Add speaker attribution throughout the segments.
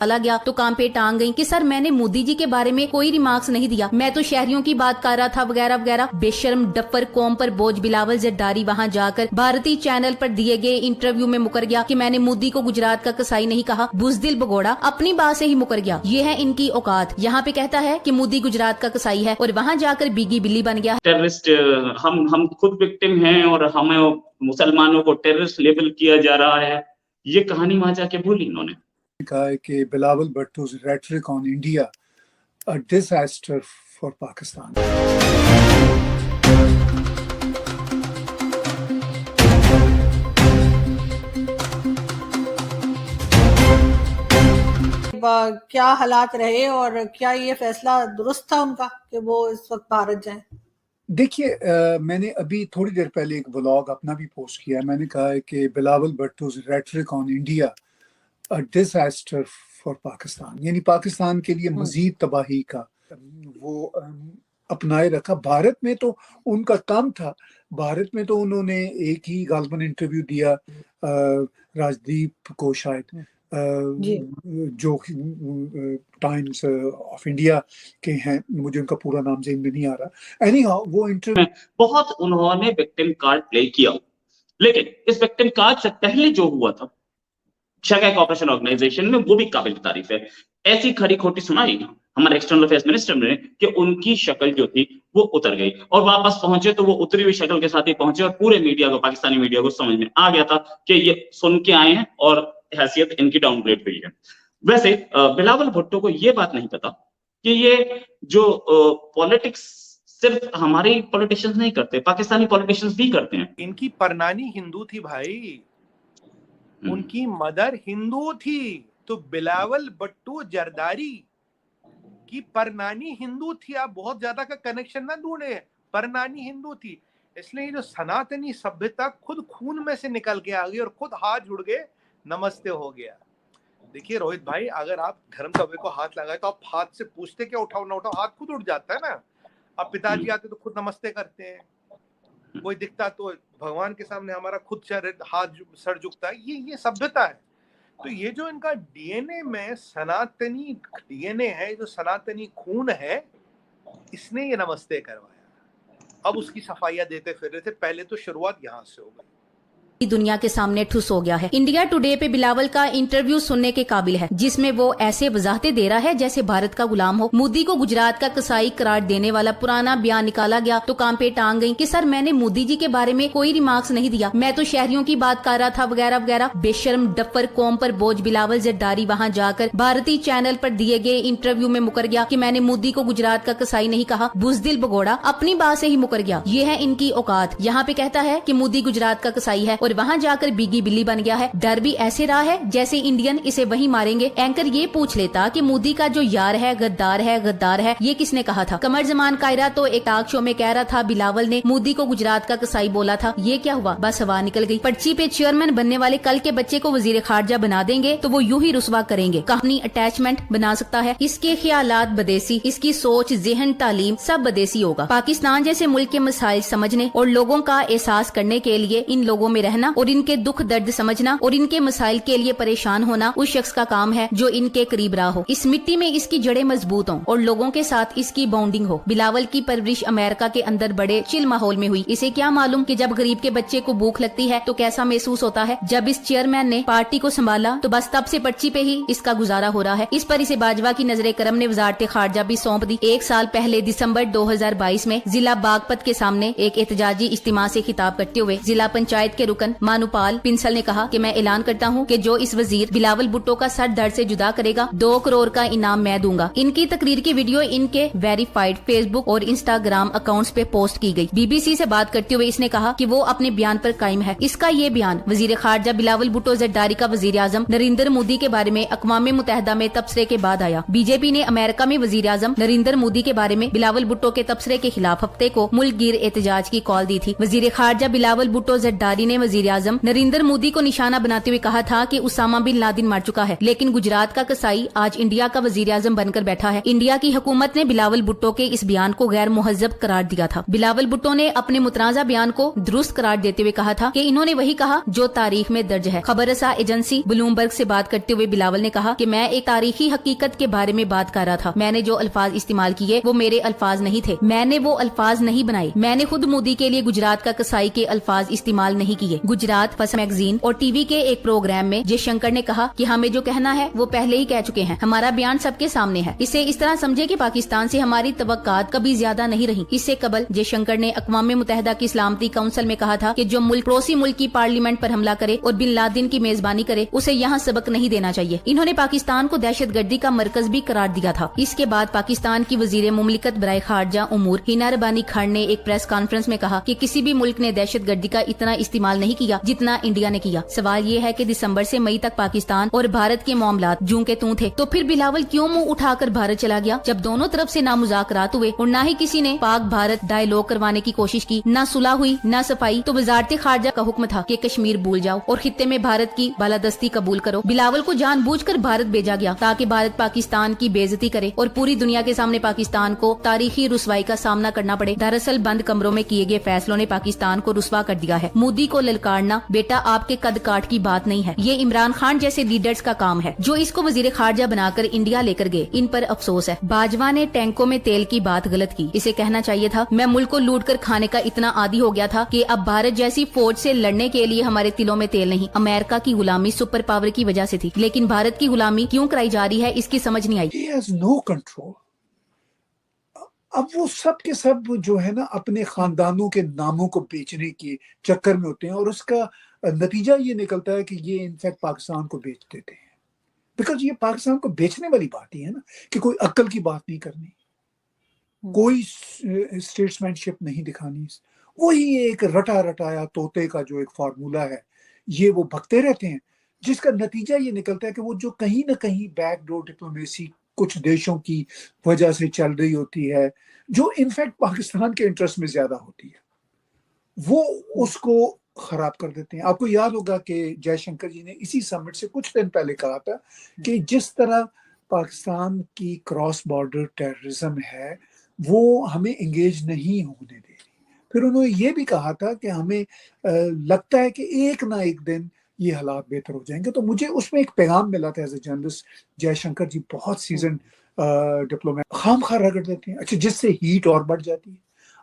Speaker 1: चला गया तो काम पे टांग गई कि सर मैंने मोदी जी के बारे में कोई रिमार्क्स नहीं दिया, मैं तो शहरियों की बात कर रहा था वगैरह वगैरह। बेशर्म डफर कौम पर बोझ बिलावल जरदारी वहां जाकर भारतीय चैनल पर दिए गए इंटरव्यू में मुकर गया कि मैंने मोदी को गुजरात का कसाई नहीं कहा। बुजदिल भगोड़ा अपनी बात से ही मुकर गया। ये है इनकी औकात। यहाँ पे कहता है कि मोदी गुजरात का कसाई है और वहाँ जाकर बीगी बिल्ली बन गया।
Speaker 2: टेररिस्ट हम खुद विक्टिम हैं और हमें मुसलमानों को टेररिस्ट लेबल किया जा रहा है। ये कहानी वहां जाके भूली इन्होंने।
Speaker 3: कहा है कि Bilawal Bhutto's rhetoric on India a disaster for Pakistan.
Speaker 4: क्या हालात रहे और क्या ये फैसला दुरुस्त था उनका कि वो इस वक्त भारत जाएं?
Speaker 3: देखिए, मैंने अभी थोड़ी देर पहले एक व्लॉग अपना भी पोस्ट किया। मैंने कहा है कि Bilawal Bhutto's rhetoric on India disaster for Pakistan, यानी पाकिस्तान के लिए मजीद तबाही का वो अपनाए रखा। भारत में तो उनका काम था, भारत में तो उन्होंने एक ही गालबन इंटरव्यू दिया राजदीप को शायद, जो टाइम्स ऑफ इंडिया के हैं, मुझे उनका पूरा नाम ज़हन में नहीं आ रहा। एनीहाउ वो इंटरव्यू
Speaker 2: बहुत उन्होंने विक्टिम कार्ड प्ले किया, लेकिन इस विक्टिम कार्ड से पहले जो हुआ था शंघाई कोऑपरेशन ऑर्गेनाइजेशन में, वो भी काबिल तारीफ है। ऐसी खरी खोटी सुनाई हमारे एक्सटर्नल अफेयर्स मिनिस्टर ने कि उनकी शक्ल जो थी वो उतर गई और वापस पहुंचे तो वो उतरी हुई शक्ल के साथ ही पहुंचे और पूरे मीडिया को, पाकिस्तानी मीडिया को समझ में आ गया था कि ये सुन के आए हैं और हैसियत इनकी डाउनग्रेड हुई है। वैसे बिलावल भुट्टो को ये बात नहीं पता कि ये जो पॉलिटिक्स सिर्फ हमारे पॉलिटिशियंस नहीं करते, पाकिस्तानी पॉलिटिशियंस भी करते हैं।
Speaker 5: इनकी परनानी हिंदू थी भाई, उनकी मदर हिंदू थी, तो बिलावल भुट्टो जरदारी की परनानी हिंदू थी। आप बहुत ज्यादा का कनेक्शन ना ढूंढे, परनानी हिंदू थी। इसलिए जो सनातनी सभ्यता खुद खून में से निकल के आ गई और खुद हाथ जुड़ गए, नमस्ते हो गया। देखिए रोहित भाई, अगर आप धर्म सभ्य को हाथ लगाए तो आप हाथ से पूछते क्या उठाओ ना उठाओ, हाथ खुद उठ जाता है ना। अब पिताजी आते तो खुद नमस्ते करते हैं, कोई दिखता तो भगवान के सामने हमारा खुद हाथ सर झुकता है। ये सभ्यता है। तो ये जो इनका डीएनए में सनातनी डीएनए है, जो सनातनी खून है, इसने ये नमस्ते करवाया। अब उसकी सफाइयां देते फिर रहे थे। पहले तो शुरुआत यहाँ से हो गई।
Speaker 1: दुनिया के सामने ठुस हो गया है। इंडिया टुडे पे बिलावल का इंटरव्यू सुनने के काबिल है, जिसमें वो ऐसे वजाहतें दे रहा है जैसे भारत का गुलाम हो। मोदी को गुजरात का कसाई करार देने वाला पुराना बयान निकाला गया तो काम पे टांग गई कि सर मैंने मोदी जी के बारे में कोई रिमार्क्स नहीं दिया, मैं तो शहरियों की बात कर रहा था वगैरह वगैरह। बेशर्म डफर कौम पर बोझ बिलावल जरदारी वहां जाकर भारतीय चैनल पर दिए गए इंटरव्यू में मुकर गया कि मैंने मोदी को गुजरात का कसाई नहीं कहा। बुजदिल भगोड़ा अपनी बात से ही मुकर गया। ये है इनकी औकात। यहाँ पे कहता है कि मोदी गुजरात का कसाई है और वहाँ जाकर बीगी बिल्ली बन गया है। डर भी ऐसे रहा है जैसे इंडियन इसे वही मारेंगे। एंकर ये पूछ लेता कि मोदी का जो यार है गद्दार है, ये किसने कहा था? कमर जमान कायरा तो एक टॉक शो में कह रहा था बिलावल ने मोदी को गुजरात का कसाई बोला था। ये क्या हुआ? बस हवा निकल गई। पर्ची पे चेयरमैन बनने वाले कल के बच्चे को वजीर खारजा बना देंगे तो वो यूं ही रुसवा करेंगे। कहानी अटैचमेंट बना सकता है, इसके ख्यालात बदेसी, इसकी सोच, ज़हन, तालीम सब बदेसी होगा। पाकिस्तान जैसे मुल्क के मसाइल समझने और लोगों का एहसास करने के लिए इन लोगों में रहना और इनके दुख दर्द समझना और इनके मसाइल के लिए परेशान होना उस शख्स का काम है जो इनके करीब रहा हो, इस मिट्टी में इसकी जड़ें मजबूत हों और लोगों के साथ इसकी बॉन्डिंग हो। बिलावल की परवरिश अमेरिका के अंदर बड़े चिल माहौल में हुई। इसे क्या मालूम कि जब गरीब के बच्चे को भूख लगती है तो कैसा महसूस होता है। जब इस चेयरमैन ने पार्टी को संभाला तो बस तब से पर्ची पे ही इसका गुजारा हो रहा है। इस पर इसे बाजवा की नजरे करम ने वजारत खारजा भी सौंप दी। एक साल पहले दिसंबर 2022 में जिला बागपत के सामने एक एहतजाजी इज्तिमा से खिताब करते हुए जिला पंचायत के रुकन मानुपाल पिंसल ने कहा कि मैं ऐलान करता हूं कि जो इस वजीर बिलावल भुट्टो का सर धड़ से जुदा करेगा 2 करोड़ का इनाम मैं दूंगा। इनकी तकरीर की वीडियो इनके वेरीफाइड फेसबुक और इंस्टाग्राम अकाउंट्स पे पोस्ट की गई। बीबीसी से बात करते हुए इसने कहा कि वो अपने बयान पर कायम है। इसका ये बयान वजीर खारजा बिलावल भुट्टो जरदारी का वजीर आजम नरेंद्र मोदी के बारे में अक़वाम मुत्तहिदा में तबसरे के बाद आया। बीजेपी ने अमेरिका में वजीर आजम नरेंद्र मोदी के बारे में बिलावल भुट्टो के तबसरे के खिलाफ हफ्ते को मुल्क गिर एहतजाज की कॉल दी थी। वजीर खारजा बिलावल भुट्टो जरदारी ने वजीर वजीर-ए-आज़म नरेंद्र मोदी को निशाना बनाते हुए कहा था कि उसामा बिन लादेन मर चुका है, लेकिन गुजरात का कसाई आज इंडिया का वजीर-ए-आज़म बनकर बैठा है। इंडिया की हुकूमत ने बिलावल भुट्टो के इस बयान को गैर मुहज्जब करार दिया था। बिलावल भुट्टो ने अपने मुतनाज़ा बयान को दुरुस्त करार देते हुए कहा था कि इन्होंने वही कहा जो तारीख में दर्ज है। खबररसा एजेंसी ब्लूमबर्ग से बात करते हुए बिलावल ने कहा कि मैं एक तारीखी हकीकत के बारे में बात कर रहा था। मैंने जो अल्फाज इस्तेमाल किए वो मेरे अल्फाज नहीं थे, मैंने वो अल्फाज नहीं बनाए। मैंने खुद मोदी के लिए गुजरात का कसाई के अल्फाज इस्तेमाल नहीं किए। गुजरात फर्स्ट मैगजीन और टीवी के एक प्रोग्राम में जयशंकर ने कहा कि हमें जो कहना है वो पहले ही कह चुके हैं, हमारा बयान सबके सामने है। इसे इस तरह समझे कि पाकिस्तान से हमारी तवक्कात कभी ज्यादा नहीं रही। इससे कबल जयशंकर ने अक़वाम मुत्तहिदा की सलामती काउंसिल में कहा था कि जो मुल्क पड़ोसी मुल्क की पार्लियामेंट पर हमला करे और बिन लादेन की मेजबानी करे उसे यहाँ सबक नहीं देना चाहिए। इन्होंने पाकिस्तान को दहशतगर्दी का मरकज भी करार दिया था। इसके बाद पाकिस्तान की वजीर मुमलिकत बराए खारजा उमूर हिना रबानी खान ने एक प्रेस कॉन्फ्रेंस में कहा कि किसी भी मुल्क ने दहशतगर्दी का इतना इस्तेमाल नहीं किया जितना इंडिया ने किया। सवाल ये है कि दिसंबर से मई तक पाकिस्तान और भारत के मामलात जूं के तूं थे, तो फिर बिलावल क्यों मुंह उठाकर भारत चला गया जब दोनों तरफ से ना मुज़ाकरात हुए और ना ही किसी ने पाक भारत डायलॉग करवाने की कोशिश की, ना सुलह हुई ना सफाई। तो वजारत खारजा का हुक्म था कि कश्मीर भूल जाओ और खित्ते में भारत की बालादस्ती कबूल करो। बिलावल को जानबूझकर भारत भेजा गया ताकि भारत पाकिस्तान की बेइज्जती करे और पूरी दुनिया के सामने पाकिस्तान को तारीखी रुसवाई का सामना करना पड़े। दरअसल बंद कमरों में किए गए फैसलों ने पाकिस्तान को रुसवा कर दिया है। मोदी को ललकारना बेटा आपके कद काट की बात नहीं है, ये इमरान खान जैसे लीडर्स का काम है जो इसको वजीर खारजा बनाकर इंडिया लेकर गए। इन पर अफसोस है। बाजवा ने टैंकों में तेल की बात गलत की। इसे कहना चाहिए था मैं मुल्क को लूट कर खाने का इतना आदी हो गया था कि अब भारत जैसी फौज से लड़ने के लिए हमारे तिलों में तेल नहीं। अमेरिका की गुलामी सुपर पावर की वजह से थी, लेकिन भारत की गुलामी क्यों कराई जा रही है इसकी समझ नहीं आई।
Speaker 3: He has no control. अब वो सब के सब जो है ना अपने खानदानों के नामों को बेचने के चक्कर में होते हैं और उसका नतीजा ये निकलता है कि ये इनफैक्ट पाकिस्तान को बेच देते हैं। बिकॉज ये पाकिस्तान को बेचने वाली बात ही है ना कि कोई अक्ल की बात नहीं करनी, कोई स्टेट्समैनशिप नहीं दिखानी। वही एक रटा रटाया तोते का जो एक फार्मूला है ये वो भगते रहते हैं, जिसका नतीजा ये निकलता है कि वो जो कहीं ना कहीं बैकडोर डिप्लोमेसी कुछ देशों की वजह से चल रही होती है, जो इनफैक्ट पाकिस्तान के इंटरेस्ट में ज्यादा होती है, वो उसको खराब कर देते हैं। आपको याद होगा कि जयशंकर जी ने इसी समिट से कुछ दिन पहले कहा था कि जिस तरह पाकिस्तान की क्रॉस बॉर्डर टेररिज्म है वो हमें एंगेज नहीं होने दे रही। फिर उन्होंने ये भी कहा था कि हमें लगता है कि एक ना एक दिन ये हालात बेहतर हो जाएंगे। तो मुझे उसमें एक पैगाम मिला था एज ए जर्नलिस्ट। जयशंकर जी बहुत सीजन डिप्लोमेट, खामखा रगड़ देते हैं, अच्छा जिससे हीट और बढ़ जाती है।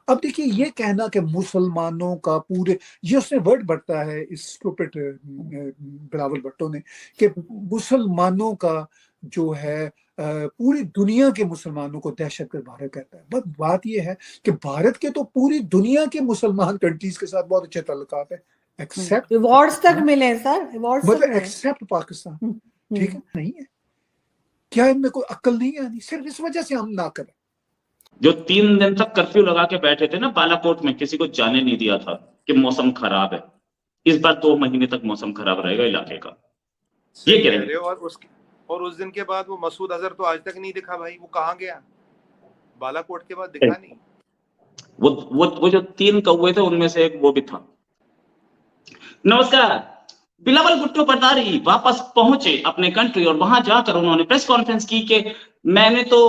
Speaker 3: अब देखिए ये कहना कि मुसलमानों का पूरे, ये उसने वर्ड बढ़ता है इस स्टूपिड बिलावल भुट्टो ने कि मुसलमानों का जो है पूरी दुनिया के मुसलमानों को दहशतगर्द भारत कहता है। बस बात ये है कि भारत के तो पूरी दुनिया के मुसलमान कंट्रीज के साथ बहुत अच्छे ताल्लुकात है, एक्सेप्ट
Speaker 4: अवार्ड्स तक मिले सर, अवार्ड्स
Speaker 3: मतलब एक्सेप्ट पाकिस्तान। ठीक है, नहीं है क्या इनमें कोई अक्ल नहीं आनी? सिर्फ इस वजह से हम ना करें।
Speaker 2: जो 3 दिन तक कर्फ्यू लगा के बैठे थे ना बालाकोट में, किसी को जाने नहीं दिया था कि मौसम खराब है। इस बार 2 महीने तक मौसम खराब रहेगा इलाके का, ये कह रहे हैं।
Speaker 5: और उस दिन के बाद वो मसूद अजहर तो आज तक नहीं दिखा भाई, वो कहाँ गया? बालाकोट के बाद दिखा नहीं।
Speaker 2: वो जो 3 कौवे थे उनमें से एक वो भी था। नमस्कार, बिलावल भुट्टो बर्दारी वापस पहुंचे अपने कंट्री और वहां जाकर उन्होंने प्रेस कॉन्फ्रेंस की कि मैंने तो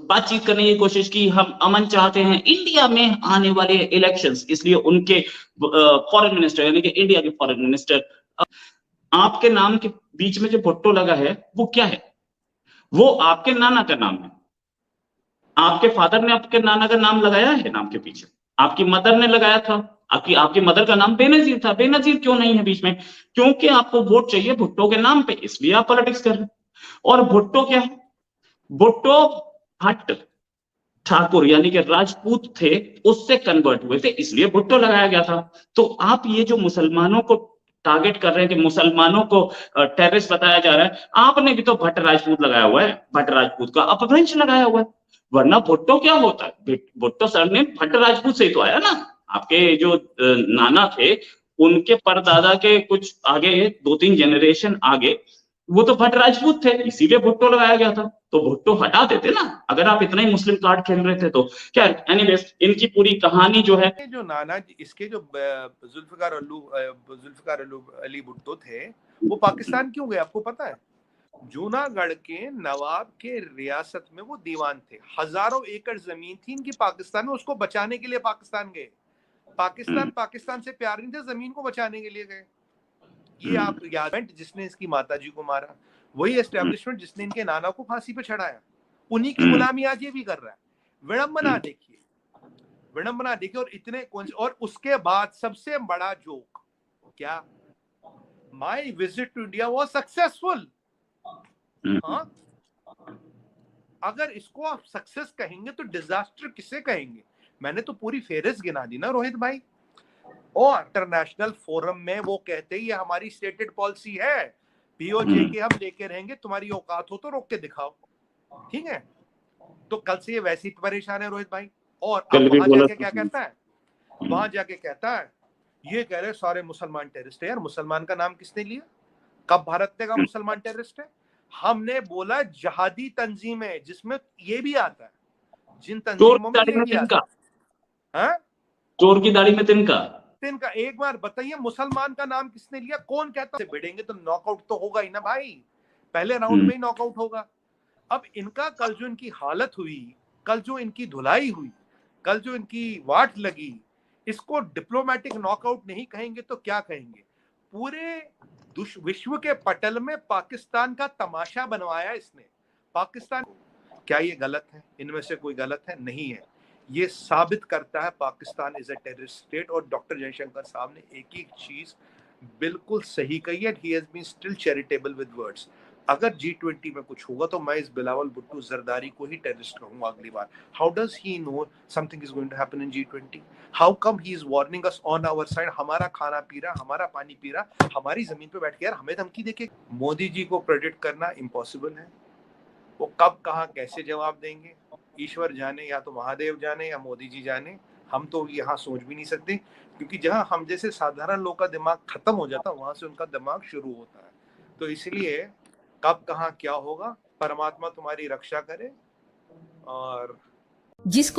Speaker 2: बातचीत करने की कोशिश की, हम अमन चाहते हैं इंडिया में आने वाले इलेक्शंस, इसलिए उनके फॉरेन मिनिस्टर यानी कि इंडिया के फॉरेन मिनिस्टर, आपके नाम के बीच में जो भुट्टो लगा है वो क्या है? वो आपके नाना का नाम है। आपके फादर ने आपके नाना का नाम लगाया है नाम के पीछे, आपकी मदर ने लगाया था, आपकी मदर का नाम बेनजीर था। बेनजीर क्यों नहीं है बीच में? क्योंकि आपको वोट चाहिए भुट्टो के नाम पे, इसलिए आप पॉलिटिक्स कर रहे हैं। और भुट्टो क्या है? भुट्टो भट्ट ठाकुर यानी कि राजपूत थे, उससे कन्वर्ट हुए थे, इसलिए भुट्टो लगाया गया था। तो आप ये जो मुसलमानों को टारगेट कर रहे हैं कि मुसलमानों को टेररिस्ट बताया जा रहा है, आपने भी तो भट्ट राजपूत लगाया हुआ है, भट्ट राजपूत का अपभ्रंश लगाया हुआ है, वरना भुट्टो क्या होता है? भुट्टो सर ने भट्ट राजपूत से ही तो आया ना। आपके जो नाना थे उनके परदादा के कुछ आगे 2-3 जनरेशन आगे वो तो भट्ट राजपूत थे, इसीलिए भुट्टो लगाया गया था, तो भुट्टो हटा देते ना अगर आप इतना ही मुस्लिम कार्ड खेल रहे थे तो। क्या एनीवेज, इनकी पूरी कहानी जो है,
Speaker 5: जो नाना इसके जो जुल्फिकार अली भुट्टो थे, वो पाकिस्तान क्यों गए आपको पता है? जूनागढ़ के नवाब के रियासत में वो दीवान थे, हजारों एकड़ जमीन थी इनकी पाकिस्तान में, उसको बचाने के लिए पाकिस्तान गए। पाकिस्तान से प्यार नहीं था, जमीन को बचाने के लिए गए। ये आप याद, जिसने इसकी माता जी को मारा, वही एस्टेब्लिशमेंट जिसने इनके नाना को फांसी पे चढ़ाया, उन्हीं की गुलामी आज ये भी कर रहा है। विडंबना देखिए, विडंबना देखिए। और इतने, और उसके बाद सबसे बड़ा जोक क्या, my visit to India was successful. हाँ, अगर इसको आप सक्सेस कहेंगे तो डिजास्टर किसे कहेंगे? मैंने तो पूरी फेहरिस्त गिना दी ना रोहित भाई। और इंटरनेशनल फोरम में वो कहते ही हमारी स्टेटेड पॉलिसी है, पीओजे के हम लेके रहेंगे, तुम्हारी औकात हो तो रोक के दिखाओ, ठीक है? तो कल से ये वैसे ही परेशान है रोहित भाई। और अब वहां जाके क्या कहता है, वहां जाके कहता है, ये कह रहे सारे मुसलमान टेररिस्ट है। यार मुसलमान का नाम किसने लिया? कब भारत ने कहा मुसलमान टेररिस्ट है? हमने बोला जहादी तंजीम है, जिसमें ये भी आता है, जिन तंजीमों में ये भी आता है।
Speaker 2: चोर की दाढ़ी में तिनका।
Speaker 5: एक बार बताइए, मुसलमान का नाम किसने लिया? कौन कहता है भिड़ेंगे तो नॉकआउट तो होगा ही ना भाई, पहले राउंड में ही नॉकआउट होगा। अब इनका कल जो इनकी हालत हुई, कल जो इनकी धुलाई हुई, कल जो इनकी वाट लगी, इसको डिप्लोमेटिक नॉकआउट नहीं कहेंगे तो क्या कहेंगे? पूरे विश्व के पटल में पाकिस्तान का तमाशा बनवाया इसने। पाकिस्तान, क्या ये गलत है? इनमें से कोई गलत है? नहीं है। ये साबित करता है Pakistan is a terrorist state. और डॉक्टर जयशंकर साहब ने एक ही चीज बिल्कुल सही कही है, he has been still charitable with words. अगर G20 में कुछ होगा तो मैं इस बिलावल भुट्टो जरदारी को ही टेररिस्ट कहूंगा अगली बार। How does he know something is going to happen in G20? How come he is warning us on our side? हमारा खाना पी रहा, हमारा पानी पी रहा, हमारी जमीन पे बैठ के यार हमें धमकी देके। मोदी जी को प्रेडिक्ट करना इम्पॉसिबल है। वो कब कहाँ कैसे जवाब देंगे ईश्वर जाने, या तो महादेव जाने या मोदी जी जाने। हम तो यहाँ सोच भी नहीं सकते, क्योंकि जहाँ हम जैसे साधारण लोग का दिमाग खत्म हो जाता है, वहां से उनका दिमाग शुरू होता है। तो इसलिए कब कहाँ क्या होगा, परमात्मा तुम्हारी रक्षा करे। और
Speaker 1: जिसको